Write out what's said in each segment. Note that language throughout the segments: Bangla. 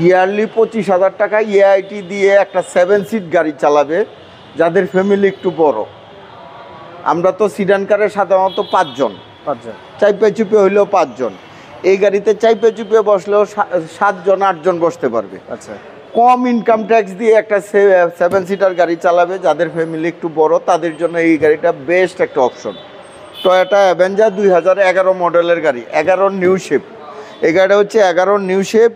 ইয়ারলি 25,000 টাকা EIT দিয়ে একটা 7 সিট গাড়ি চালাবে, যাদের ফ্যামিলি একটু বড়। আমরা তো সিডান কারে সাধারণত 5 জন, চাইপে চুপে হইলেও 5 জন। এই গাড়িতে চাইপে চুপে বসলেও 7 জন 8 জন বসতে পারবে। আচ্ছা, কম ইনকাম ট্যাক্স দিয়ে একটা 7 সিটার গাড়ি চালাবে, যাদের ফ্যামিলি একটু বড়, তাদের জন্য এই গাড়িটা বেস্ট একটা অপশন। টয়োটা অ্যাভেঞ্জার 2011 মডেলের গাড়ি, 11 নিউ শেপ। এই গাড়িটা হচ্ছে 11 নিউ শেপ,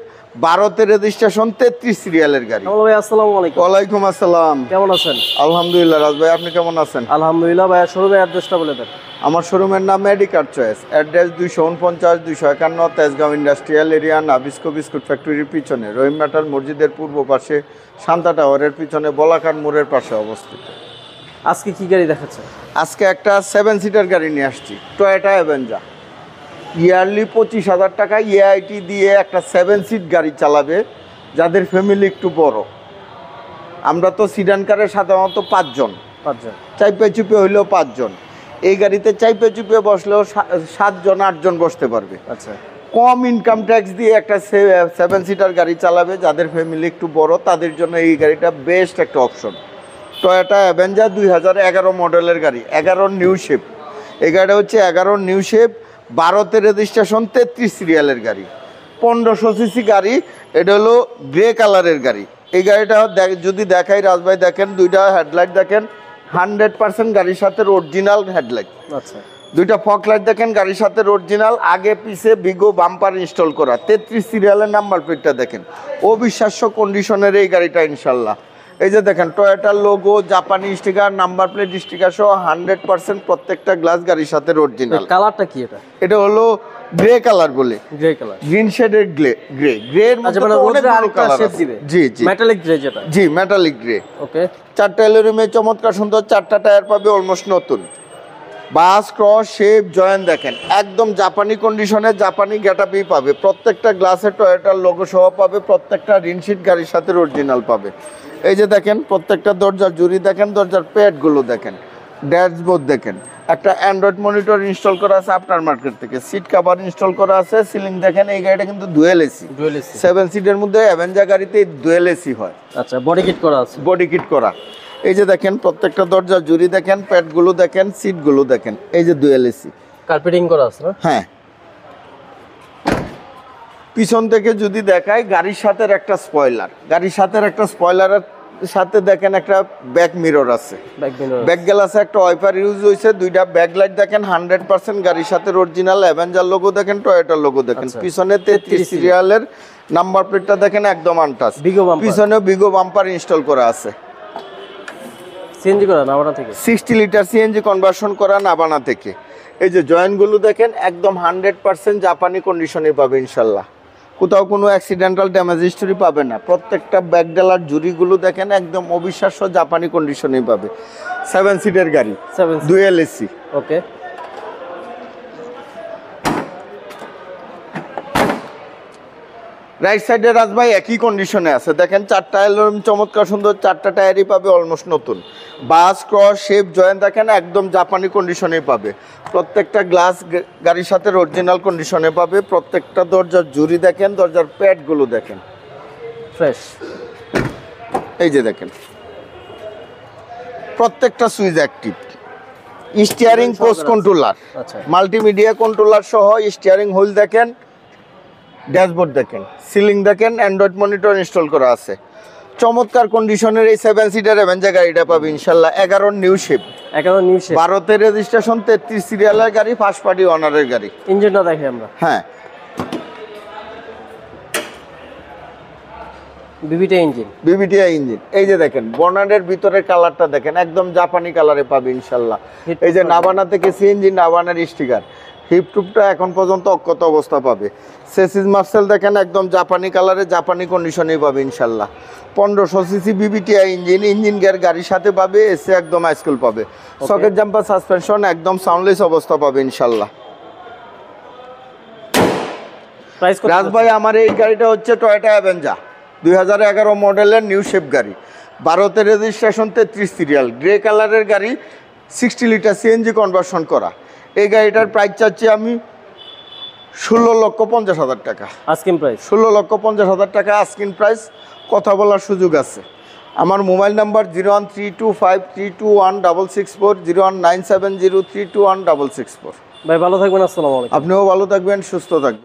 12তে রেজিস্ট্রেশন, 33 সিরিয়ালের গাড়ি। ভাই আসসালামু আলাইকুম। ওয়ালাইকুম আসসালাম। কেমন আছেন? আলহামদুলিল্লাহ। রাজ ভাই, আপনি কেমন আছেন? আলহামদুলিল্লাহ। ভাই শোরুমের অ্যাড্রেসটা বলে দেন। আমার শোরুমের নাম Medicare choice, address 249-251 Tejgaon industrial area, Nabisco biscuit ফ্যাক্টরির পিছনে, রহিম মেটাল মসজিদের পূর্ব পাশে, শান্তা টাওয়ারের পিছনে, বলাকার মোড়ের পাশে অবস্থিত। আজকে কি গাড়ি দেখাচ্ছে? আজকে একটা 7 সিটার গাড়ি নিয়ে আসছি, টয়োটা অ্যাভেঞ্জার। ইয়ারলি 25,000 টাকা EIT দিয়ে একটা 7 সিট গাড়ি চালাবে, যাদের ফ্যামিলি একটু বড়। আমরা তো সিডান কারে সাধারণত 5 জন, চাইপে চুপে হইলেও 5 জন। এই গাড়িতে চাইপে চুপে বসলেও 7 জন 8 জন বসতে পারবে। আচ্ছা, কম ইনকাম ট্যাক্স দিয়ে একটা 7 সিটার গাড়ি চালাবে, যাদের ফ্যামিলি একটু বড়, তাদের জন্য এই গাড়িটা বেস্ট একটা অপশন। টয়োটা অ্যাভেঞ্জার 2011 মডেলের গাড়ি, 11 নিউ শেপ। এই গাড়িটা হচ্ছে 11 নিউ শেপ, 12তে রেজিস্ট্রেশন, 33 সিরিয়ালের গাড়ি, 1500 সিসি গাড়ি। এটা হলো গ্রে কালারের গাড়ি। এই গাড়িটা যদি দেখাই রাজভাই, দেখেন দুইটা হেডলাইট দেখেন, 100% গাড়ির সাথে অরিজিনাল হেডলাইট। আচ্ছা, দুইটা ফক লাইট দেখেন গাড়ির সাথে অরিজিনাল, আগে পিছে বিগো বাম্পার ইনস্টল করা, 33 সিরিয়ালের নাম্বার প্লেটটা দেখেন, অবিশ্বাস্য কন্ডিশনের এই গাড়িটা ইনশাল্লাহ। এই যে দেখেন টয়োটার লোগো, জাপানি স্টিকার, নাম্বার প্লেট স্টিকার সহ 100% প্রত্যেকটা গ্লাস গাড়ির সাথে অরিজিনাল। কালারটা কি এটা? এটা হলো গ্রে কালার বলে, গ্রে কালার, গ্রিন শেডের গ্রে। গ্রে এর মধ্যে অনেকগুলো কালার আছে। জি জি, মেটালিক গ্রে যেটা। জি, মেটালিক গ্রে। ওকে, 4টা এলুমিনিয়ামে চমৎকার সুন্দর, 4টা টায়ার পাবে অলমোস্ট নতুন। বাস, ক্রস, শেপ, জয়েন্ট দেখেন একদম জাপানি কন্ডিশনে, জাপানি গেটআপই পাবে। প্রত্যেকটা গ্লাসে টয়োটার লোগো সহ পাবে, প্রত্যেকটা রিনশিট গাড়ির সাথে অরিজিনাল পাবে। এই যে দেখেন প্রত্যেকটা দরজার জুড়ি দেখেন, দরজার প্যাডগুলো দেখেন, ড্যাশবোর্ড দেখেন, একটা অ্যান্ড্রয়েড মনিটর ইনস্টল করা আছে আপনার মার্কেট থেকে, সিট কভার ইনস্টল করা আছে, সিলিং দেখেন। এই গাড়িটা কিন্তু ডুয়েল এসি, 7 সিটের মধ্যে অ্যাভেঞ্জার গাড়িতে ডুয়েল এসি হয়। আচ্ছা, বডি কিট করা আছে, বডি কিট করা। এই যে দেখেন প্রত্যেকটা দরজার জুড়ি দেখেন, প্যাডগুলো দেখেন, সিটগুলো দেখেন, এই যে ডুয়েল এসি, কার্পেটিং করা আছে না? হ্যাঁ। পিছন থেকে যদি দেখায়, গাড়ির সাথে একটা স্পয়লার, গাড়ির সাথে একটা স্পয়লারের সাথে দেখেন একটা ব্যাক মিরর আছে, ব্যাক গ্লাসে একটা ওয়াইপার ইউজ হয়েছে, দুইটা ব্যাক লাইট দেখেন 100% গাড়ির সাথে অরিজিনাল। অ্যাভেঞ্জার লোগো দেখেন, টয়োটার লোগো দেখেন, পিছনে 33 সিরিয়ালের নাম্বার প্লেটটা দেখেন একদম আনটাচ, পিছনে বিগো বাম্পার ইনস্টল করা আছে। সিএনজি করা নাবানা থেকে, 60 লিটার সিএনজি কনভার্সন করা নাবানা থেকে। এই যে জয়েন্টগুলো দেখেন একদম 100% জাপানি কন্ডিশনে পাবে ইনশাল্লাহ, কোথাও কোনো অ্যাক্সিডেন্টাল ড্যামেজ হিস্টোরি পাবে না। প্রত্যেকটা ব্যাকডালার জুড়িগুলো দেখেন একদম অবিশ্বাস্য জাপানি কন্ডিশনে পাবে। 7 সিটের গাড়ি, ডুয়েল এসি। ওকে, রাইট সাইডে রাজভাই একই কন্ডিশনে আছে দেখেন, 4টা এলুমিনিয়াম চমৎকার সুন্দর, 4টা টায়ারই পাবে অলমোস্ট নতুন। বাস, ক্রস, শেপ, জয়েন্ট দেখেন একদম জাপানি কন্ডিশনেই পাবে। প্রত্যেকটা গ্লাস গাড়ির সাথে অরিজিনাল কন্ডিশনে পাবে। প্রত্যেকটা দরজার জুড়ি দেখেন, দরজার প্যাডগুলো দেখেন ফ্রেশ। এই যে দেখেন প্রত্যেকটা switch active, steering post controller, multimedia controller সহ স্টিয়ারিং হুইল দেখেন, ড্যাশবোর্ড দেখেন, সিলিং দেখেন, অ্যান্ড্রয়েড মনিটর ইনস্টল করা আছে। চমৎকার কন্ডিশনের এই 7 সিটার অ্যাভেঞ্জার গাড়িটা পাবে ইনশাল্লাহ। 11 নিউ শেপ, 12তে রেজিস্ট্রেশন, 33 সিরিয়ালের গাড়ি, ফার্স্ট পার্টি ওনারের গাড়ি। ইঞ্জিনটা দেখি আমরা। হ্যাঁ, বিবিটিআই ইঞ্জিন। এই যে দেখেন বর্নারের ভিতরের কালারটা দেখেন একদম জাপানি কালারে পাবে ইনশাল্লাহ। এই যে নাবানা থেকে সিএনজি, নাবানার স্টিকার, হিপটুপটা এখন পর্যন্ত অক্ষত অবস্থা পাবে। সেসিস মার্সেল দেখেন একদম জাপানি কালারে, জাপানি কন্ডিশনেই পাবে ইনশাল্লাহ। 1500 সিসি বিবিটিআই ইঞ্জিন, ইঞ্জিন গিয়ার গাড়ির সাথে পাবে, এসে একদম আইস্কুল পাবে, সকেট জাম্পার সাসপেনশন একদম সাউন্ডলেস অবস্থা পাবে ইনশাল্লাহ। রাজ ভাই, আমার এই গাড়িটা হচ্ছে টয়োটা অ্যাভেঞ্জার 2011 মডেলের নিউ শেপ গাড়ি, 12তে রেজিস্ট্রেশন, 33 সিরিয়াল, গ্রে কালারের গাড়ি, 60 লিটার সিএনজি কনভার্সন করা। এই গাড়িটার প্রাইস চাচ্ছি আমি 16,50,000 টাকা। আস্কিং প্রাইস 16,50,000 টাকা আস্কিং প্রাইস, কথা বলার সুযোগ আছে। আমার মোবাইল নাম্বার 0132532164, 0197032164। ভাই ভালো থাকবেন, আসসালামু আলাইকুম। আপনিও ভালো থাকবেন, সুস্থ থাকবেন।